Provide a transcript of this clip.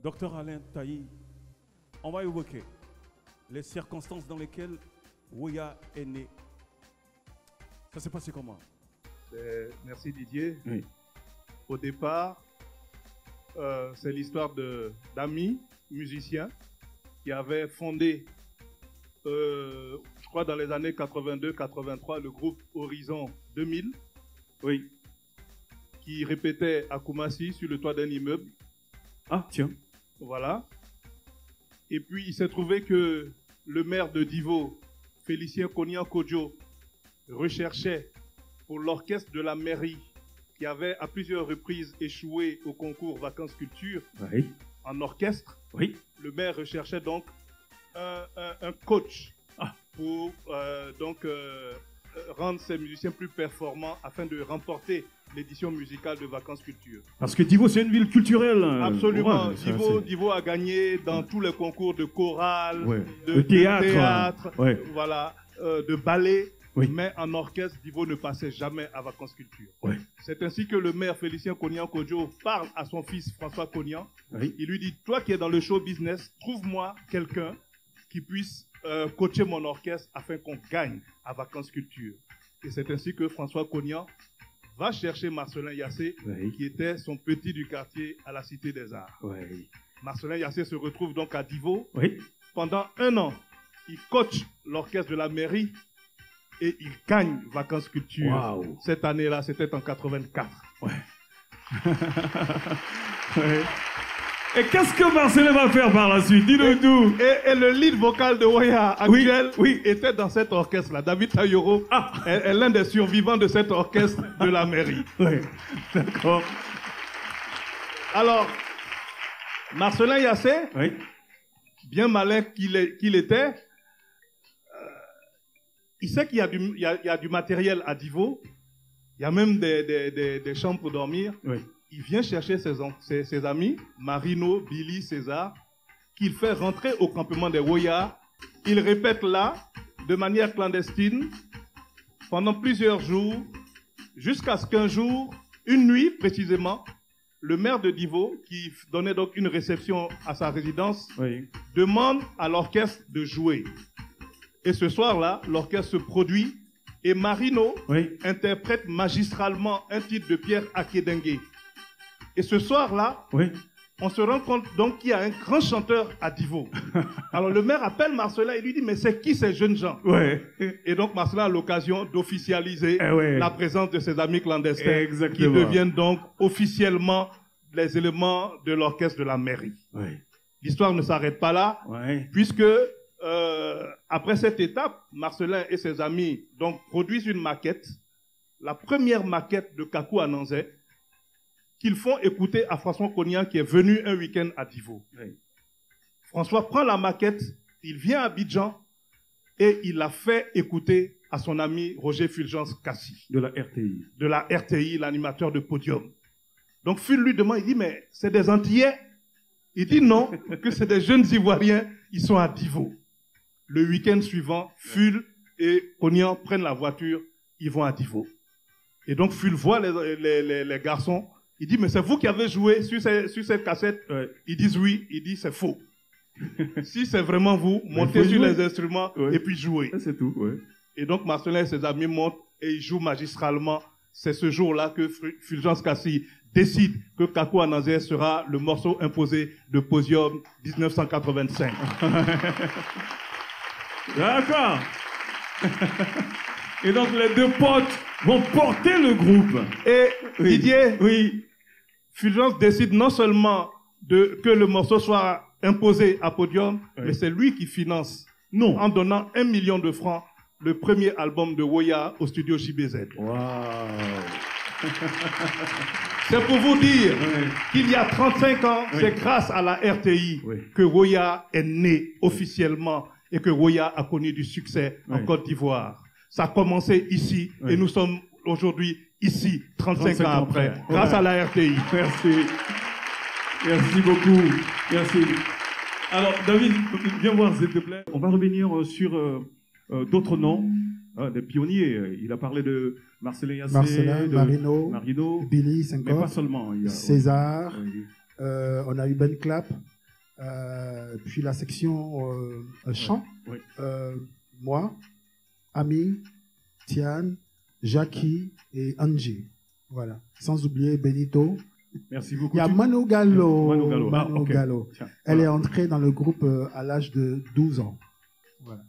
Docteur Alain Taï, on va évoquer les circonstances dans lesquelles Woya est né. Ça s'est passé comment? Merci Didier. Oui. Au départ, c'est l'histoire d'amis musiciens qui avaient fondé, je crois dans les années 82-83, le groupe Horizon 2000. Oui. Qui répétait à Koumassi sur le toit d'un immeuble. Ah, tiens. Voilà. Et puis, il s'est trouvé que le maire de Divo, Félicien Konian Kodjo, recherchait pour l'orchestre de la mairie qui avait à plusieurs reprises échoué au concours Vacances Culture oui. en orchestre. Oui. Le maire recherchait donc un coach pour rendre ses musiciens plus performants afin de remporter l'édition musicale de Vacances Culture. Parce que Divo, c'est une ville culturelle. Absolument. Ouais, Divo a gagné dans tous les concours de chorale, ouais. de théâtre, ouais. voilà, de ballet. Oui. Mais en orchestre, Divo ne passait jamais à Vacances Culture. Ouais. C'est ainsi que le maire Félicien Konian Kodjo parle à son fils François Konian. Oui. Il lui dit, toi qui es dans le show business, trouve-moi quelqu'un qui puisse coacher mon orchestre afin qu'on gagne à Vacances Culture. Et c'est ainsi que François Konian va chercher Marcelin Yassé, oui. qui était son petit du quartier à la Cité des Arts. Oui. Marcelin Yassé se retrouve donc à Divo. Oui. Pendant 1 an, il coach l'orchestre de la mairie et il gagne Vacances Culture. Wow. Cette année-là, c'était en 84. Ouais. Ouais. Et qu'est-ce que Marcelin va faire par la suite? Dis-nous tout. Et le lead vocal de Woya actuel oui. était dans cet orchestre-là. David Tayoro est l'un des survivants de cet orchestre de la mairie. Oui, d'accord. Alors, Marcelin Yassé, oui. bien malin qu'il était, il sait qu'il y a du matériel à Divo. Il y a même des chambres pour dormir. Oui. Il vient chercher ses amis, Marino, Billy, César, qu'il fait rentrer au campement des Woya. Il répète là, de manière clandestine, pendant plusieurs jours, jusqu'à ce qu'un jour, une nuit précisément, le maire de Divo, qui donnait donc une réception à sa résidence, oui. demande à l'orchestre de jouer. Et ce soir-là, l'orchestre se produit et Marino interprète magistralement un titre de Pierre Akédengue. Et ce soir-là, on se rend compte donc qu'il y a un grand chanteur à Divo. Alors le maire appelle Marcelin et lui dit, mais c'est qui ces jeunes gens? Et donc Marcelin a l'occasion d'officialiser la présence de ses amis clandestins qui deviennent donc officiellement les éléments de l'orchestre de la mairie. L'histoire ne s'arrête pas là, puisque après cette étape, Marcelin et ses amis donc produisent une maquette, la première maquette de Kakou Ananzé, qu'ils font écouter à François Konian qui est venu un week-end à Divo. François prend la maquette, il vient à Abidjan et il la fait écouter à son ami Roger Fulgence Kassi. De la RTI. De la RTI, l'animateur de Podium. Donc Ful lui demande, il dit, mais c'est des Antillais? Il dit non, que c'est des jeunes Ivoiriens, ils sont à Divo. Le week-end suivant, Ful et Konian prennent la voiture, ils vont à Divo. Et donc Ful voit les garçons. Il dit, mais c'est vous qui avez joué sur cette cassette? Ils disent oui. Il dit, c'est faux. Si c'est vraiment vous, montez sur les instruments et puis jouez. C'est tout, Et donc, Marcelin et ses amis montent et ils jouent magistralement. C'est ce jour-là que Fulgence Kassi décide que Kakou Ananzé sera le morceau imposé de Podium 1985. D'accord. Et donc, les deux potes vont porter le groupe. Et Didier, Fulgence décide non seulement que le morceau soit imposé à Podium, mais c'est lui qui finance, en donnant 1 million de francs, le premier album de Woya au studio JBZ. Wow. C'est pour vous dire qu'il y a 35 ans, c'est grâce à la RTI que Woya est né officiellement et que Woya a connu du succès en Côte d'Ivoire. Ça a commencé ici et nous sommes aujourd'hui ici, 35 ans après, grâce à la RTI. Merci. Merci beaucoup. Merci. Alors, David, viens voir, s'il te plaît. On va revenir sur d'autres noms, des pionniers. Il a parlé de Marcelin Yassé, Marcelin, de Marino, Billy, mais pas seulement. Il y a, César, On a eu Ben Clap, puis la section chant. Oui. Moi, Ami, Tian, Jackie et Angie. Voilà. Sans oublier Benito. Merci beaucoup. Il y a Manu Gallo. Manu Gallo. Manu Gallo. Tiens, Elle voilà. est entrée dans le groupe à l'âge de 12 ans. Voilà.